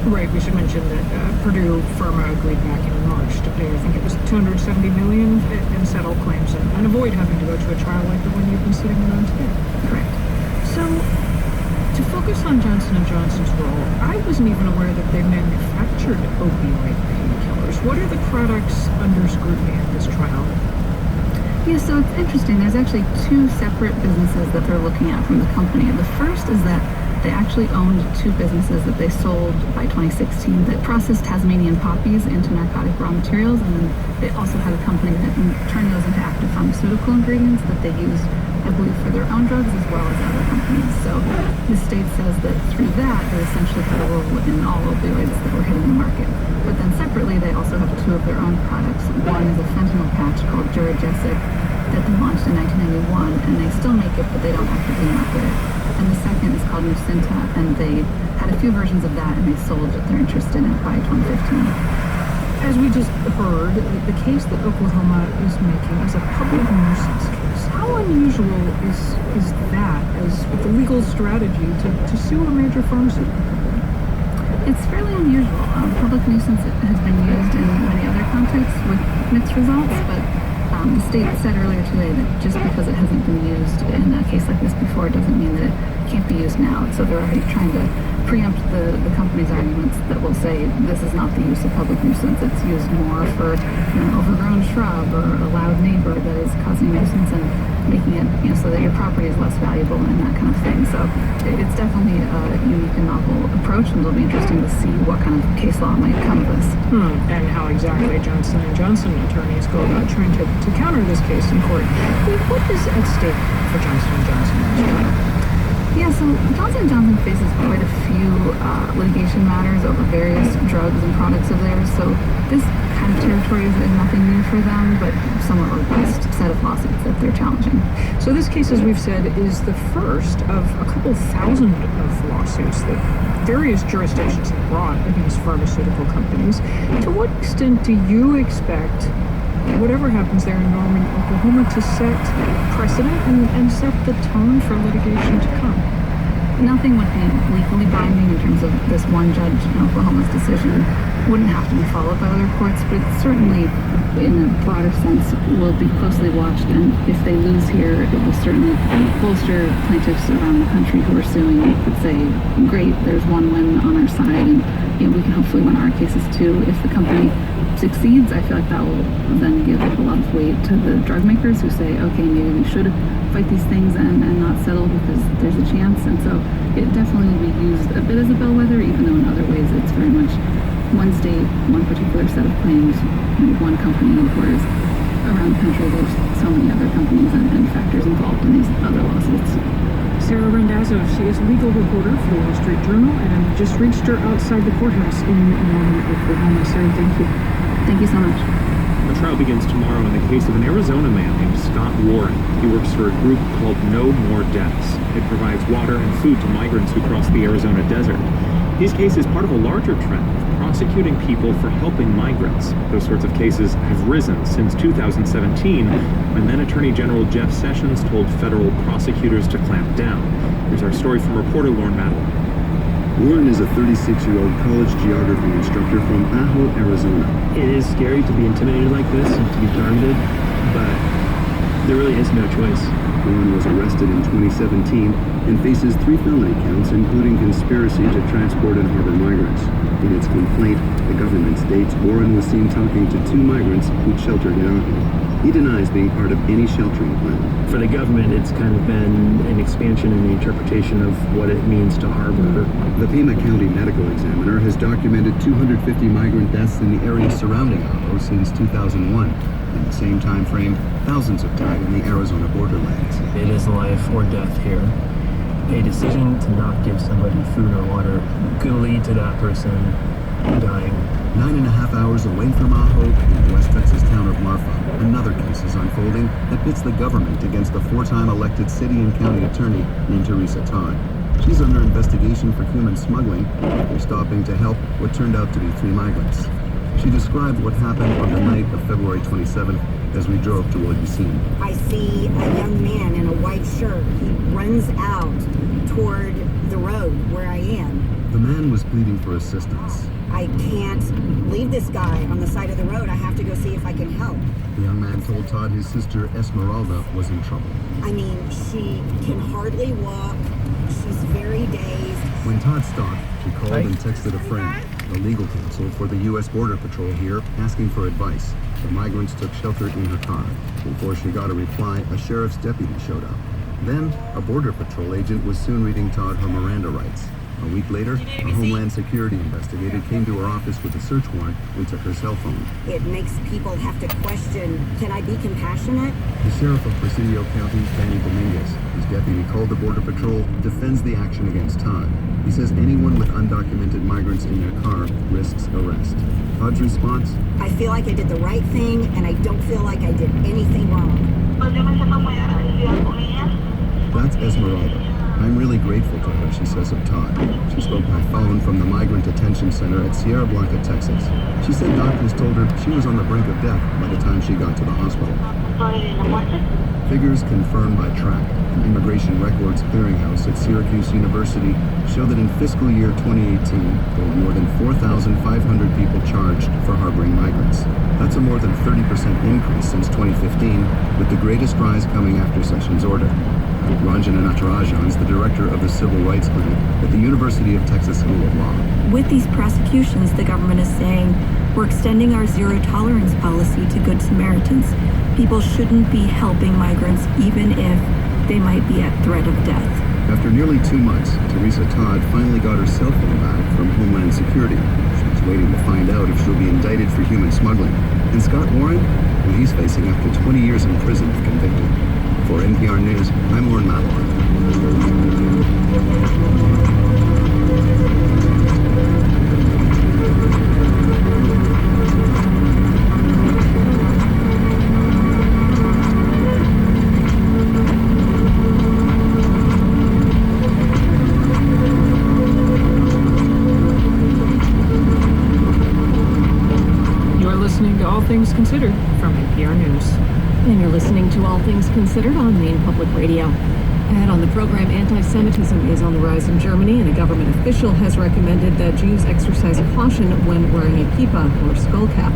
Right, we should mention that Purdue Pharma agreed back in March to pay, I think it was $270 million and settle claims and avoid having to go to a trial like the one you've been sitting in on today. Correct. So, to focus on Johnson & Johnson's role, I wasn't even aware that they manufactured opioid painkillers. What are the products under scrutiny at this trial? Yeah, so it's interesting. There's actually two separate businesses that they're looking at from the company. The first is that they actually owned two businesses that they sold by 2016 that processed Tasmanian poppies into narcotic raw materials, and then they also had a company that turned those into active pharmaceutical ingredients that they used, I believe, for their own drugs as well as other companies. So the state says that through that, they essentially had a role in all opioids that were hitting the market. But then separately, they also have two of their own products. One is a fentanyl patch called Duragesic that they launched in 1991, and they still make it, but they don't actively market it. And the second is called Nucinta, and they had a few versions of that, and they sold their interest in it by 2015. As we just heard, the case that Oklahoma is making is a public nuisance case. How unusual is that as the legal strategy to sue a major pharmaceutical company? It's fairly unusual. Public nuisance has been used in many other contexts with mixed results, but the state said earlier today that just because it hasn't been used in a case like this before doesn't mean that it can't be used now. So they're already trying to preempt the company's arguments that will say this is not the use of public nuisance. It's used more for an overgrown shrub or a loud neighbor that is causing nuisance and making it so that your property is less valuable and that kind of thing. So it's definitely a unique and novel approach, and it'll be interesting to see what kind of case law might come of this. And how exactly Johnson & Johnson attorneys go about trying to counter this case in court. What is at stake for Johnson & Johnson in this trial? Yeah, so Johnson & Johnson faces quite a few litigation matters over various drugs and products of theirs, so this kind of territory is nothing new for them, but somewhat robust set of lawsuits that they're challenging. So this case, as we've said, is the first of a couple thousand of lawsuits that various jurisdictions have brought against pharmaceutical companies. To what extent do you expect whatever happens there in Norman, Oklahoma, to set precedent and set the tone for litigation to come? Nothing would be legally binding in terms of this one judge in Oklahoma's decision. Wouldn't have to be followed by other courts, but certainly in a broader sense will be closely watched, and if they lose here, it will certainly bolster plaintiffs around the country who are suing and say, great, there's one win on our side, and we can hopefully win our cases too. If the company succeeds, I feel like that will then give a lot of weight to the drug makers who say, okay, maybe we should fight these things and not settle because there's a chance. And so it definitely will be used a bit as a bellwether, even though in other ways it's very much one state, one particular set of claims, one company, whereas around the country there's so many other companies and factors involved in these other lawsuits. Sarah Randazzo, she is a legal reporter for the Wall Street Journal, and just reached her outside the courthouse in Norman, Oklahoma. Sarah, thank you. Thank you so much. The trial begins tomorrow in the case of an Arizona man named Scott Warren. He works for a group called No More Deaths. It provides water and food to migrants who cross the Arizona desert. His case is part of a larger trend of prosecuting people for helping migrants. Those sorts of cases have risen since 2017, when then Attorney General Jeff Sessions told federal prosecutors to clamp down. Here's our story from reporter Lauren Madeline. Warren is a 36-year-old college geography instructor from Ajo, Arizona. It is scary to be intimidated like this and to be targeted, but there really is no choice. Warren was arrested in 2017 and faces 3 felony counts, including conspiracy to transport and harbor migrants. In its complaint, the government states Warren was seen talking to 2 migrants who'd sheltered in Ajo. He denies being part of any sheltering plan. For the government, it's kind of been an expansion in the interpretation of what it means to harbor. The Pima County Medical Examiner has documented 250 migrant deaths in the area surrounding Ajo since 2001. In the same time frame, thousands have died in the Arizona borderlands. It is life or death here. A decision to not give somebody food or water could lead to that person dying. 9.5 hours away from Ajo, in the West Texas town of Marfa, another case is unfolding that pits the government against the 4-time elected city and county attorney named Teresa Todd. She's under investigation for human smuggling after stopping to help what turned out to be 3 migrants. She described what happened on the night of February 27th as we drove toward the scene. I see a young man in a white shirt. He runs out toward the road where I am. The man was pleading for assistance. I can't leave this guy on the side of the road. I have to go see if I can help. The young man told Todd his sister Esmeralda was in trouble. I mean, she can hardly walk. She's very dazed. When Todd stopped, she called and texted a friend, a legal counsel for the U.S. Border Patrol here, asking for advice. The migrants took shelter in her car. Before she got a reply, a sheriff's deputy showed up. Then, a Border Patrol agent was soon reading Todd her Miranda rights. A week later, a Homeland Security investigator came to her office with a search warrant and took her cell phone. It makes people have to question, can I be compassionate? The sheriff of Presidio County, Danny Dominguez, whose deputy called the Border Patrol, defends the action against Todd. He says anyone with undocumented migrants in their car risks arrest. Todd's response? I feel like I did the right thing, and I don't feel like I did anything wrong. That's Esmeralda. I'm really grateful to her, she says of Todd. She spoke by phone from the Migrant Detention Center at Sierra Blanca, Texas. She said doctors told her she was on the brink of death by the time she got to the hospital. Figures confirmed by TRAC, an immigration records clearinghouse at Syracuse University, show that in fiscal year 2018, there were more than 4,500 people charged for harboring migrants. That's a more than 30% increase since 2015, with the greatest rise coming after Sessions' order. Ranjana Natarajan is the director of the Civil Rights Clinic at the University of Texas School of Law. With these prosecutions, the government is saying, we're extending our zero tolerance policy to Good Samaritans. People shouldn't be helping migrants even if they might be at threat of death. After nearly 2 months, Teresa Todd finally got her cell phone back from Homeland Security. She's waiting to find out if she'll be indicted for human smuggling. And Scott Warren? Well, he's facing up to 20 years in prison if convicted. For NPR News, I'm Lauren Madeline. You're listening to All Things Considered from NPR News. And you're listening to All Things Considered on Maine Public Radio. Ahead on the program, anti-Semitism is on the rise in Germany, and a government official has recommended that Jews exercise caution when wearing a kippah or skull cap.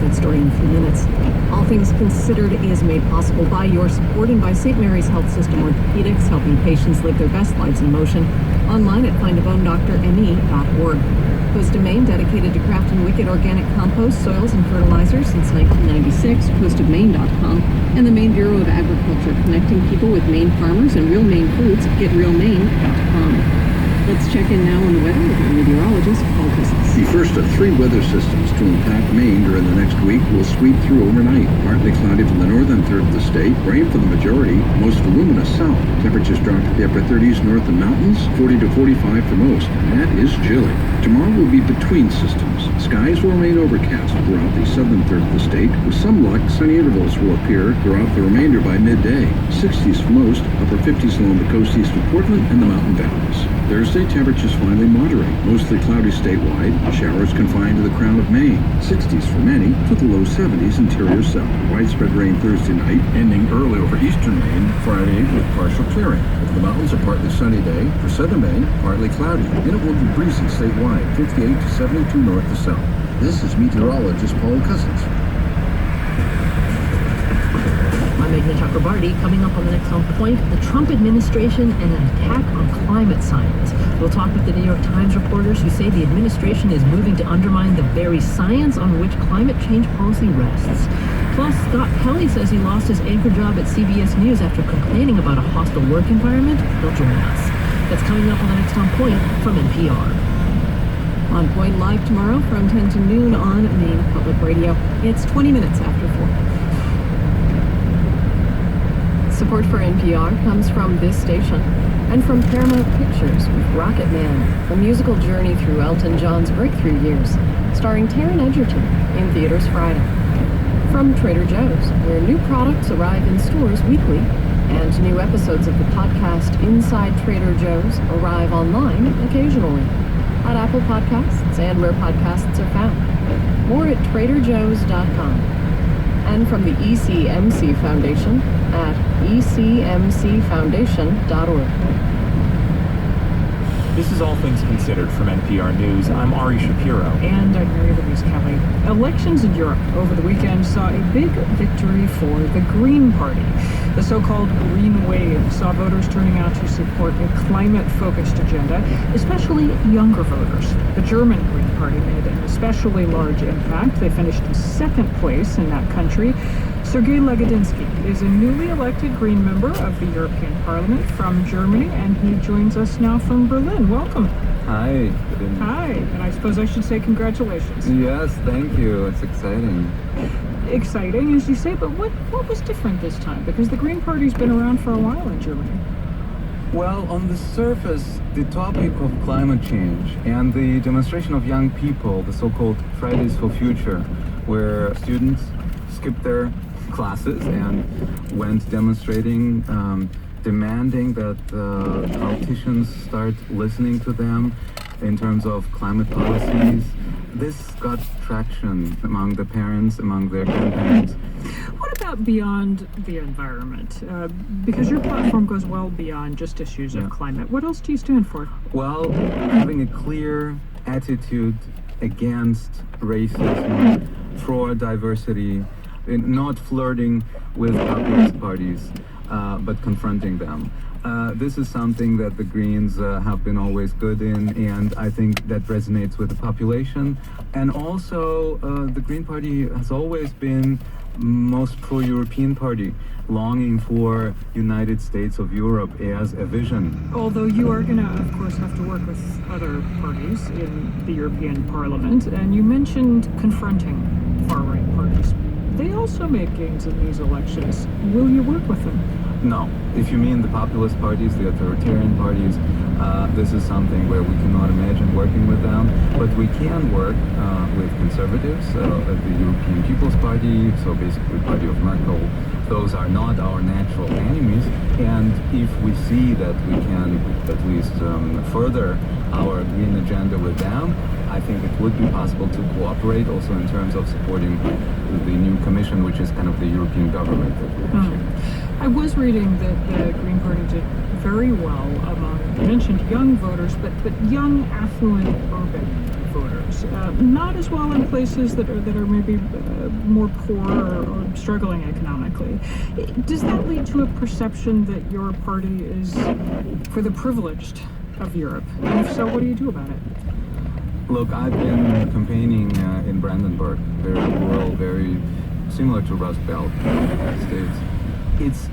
That story in a few minutes. All Things Considered is made possible by your support and by St. Mary's Health System Orthopedics, helping patients live their best lives in motion. Online at findabonedoctorme.org. Costa Maine, dedicated to crafting wicked organic compost, soils, and fertilizers since 1996, coastofmaine.com, and the Maine Bureau of Agriculture, connecting people with Maine farmers and real Maine foods, getrealmaine.com. Let's check in now on the weather with our meteorologist, Paul Cousins. The first of 3 weather systems to impact Maine during the next week will sweep through overnight. Partly cloudy from the northern third of the state, rain for the majority, most voluminous south. Temperatures drop to the upper 30s north and mountains, 40 to 45 for most, and that is chilly. Tomorrow will be between systems. Skies will remain overcast throughout the southern third of the state. With some luck, sunny intervals will appear throughout the remainder by midday. 60s for most, upper 50s along the coast east of Portland and the mountain valleys. Thursday, temperatures finally moderate, mostly cloudy statewide, showers confined to the crown of Maine. 60s for many, to the low 70s interior south. Widespread rain Thursday night, ending early over eastern Maine, Friday with partial clearing. Over the mountains, a partly sunny day. For southern Maine, partly cloudy, and it will be breezy statewide, 58 to 72 north to south. This is meteorologist Paul Cousins. I'm Meghna Chakrabarty. Coming up on the next On Point, the Trump administration and an attack on climate science. We'll talk with the New York Times reporters who say the administration is moving to undermine the very science on which climate change policy rests. Plus, Scott Pelley says he lost his anchor job at CBS News after complaining about a hostile work environment. He'll join us. That's coming up on the next On Point from NPR. On Point live tomorrow from 10 to noon on Maine Public Radio. It's 20 minutes after 4. Support for NPR comes from this station and from Paramount Pictures with Rocket Man, a musical journey through Elton John's breakthrough years, starring Taron Egerton, in theaters Friday. From Trader Joe's, where new products arrive in stores weekly, and new episodes of the podcast Inside Trader Joe's arrive online occasionally, at Apple Podcasts and where podcasts are found. More at traderjoes.com. And from the ECMC Foundation at ecmcfoundation.org. This is All Things Considered from NPR News. I'm Ari Shapiro. And I'm Mary Louise Kelly. Elections in Europe over the weekend saw a big victory for the Green Party. The so-called Green Wave saw voters turning out to support a climate-focused agenda, especially younger voters. The German Green Party made an especially large impact. They finished second place in that country. Sergei Lagodinsky is a newly elected Green member of the European Parliament from Germany, and he joins us now from Berlin. Welcome. Hi. Hi, and I suppose I should say congratulations. Yes, thank you. It's exciting. Exciting, as you say, but what was different this time? Because the Green Party's been around for a while in Germany. Well, on the surface, the topic of climate change and the demonstration of young people, the so-called Fridays for Future, where students skipped their classes and went demonstrating, demanding that politicians start listening to them in terms of climate policies. This got traction among the parents, among their grandparents. What about beyond the environment? Because your platform goes well beyond just issues of climate. What else do you stand for? Well, having a clear attitude against racism, for diversity, not flirting with populist parties, but confronting them. This is something that the Greens have been always good in, and I think that resonates with the population. And also, the Green Party has always been most pro-European party, longing for United States of Europe as a vision. Although you are going to, of course, have to work with other parties in the European Parliament, and you mentioned confronting far-right parties. They also made gains in these elections. Will you work with them? No. If you mean the populist parties, the authoritarian parties, this is something where we cannot imagine working with them. But we can work with conservatives, the European People's Party, so basically the party of Merkel. Those are not our natural enemies. And if we see that we can at least further our green agenda with them, I think it would be possible to cooperate also in terms of supporting the new commission, which is kind of the European government that we have here. I was reading that the Green Party did very well among, you mentioned young voters, but young, affluent, urban voters. Not as well in places that are maybe more poor or struggling economically. Does that lead to a perception that your party is for the privileged of Europe? And if so, what do you do about it? Look, I've been campaigning in Brandenburg, very rural, very similar to Rust Belt states. It's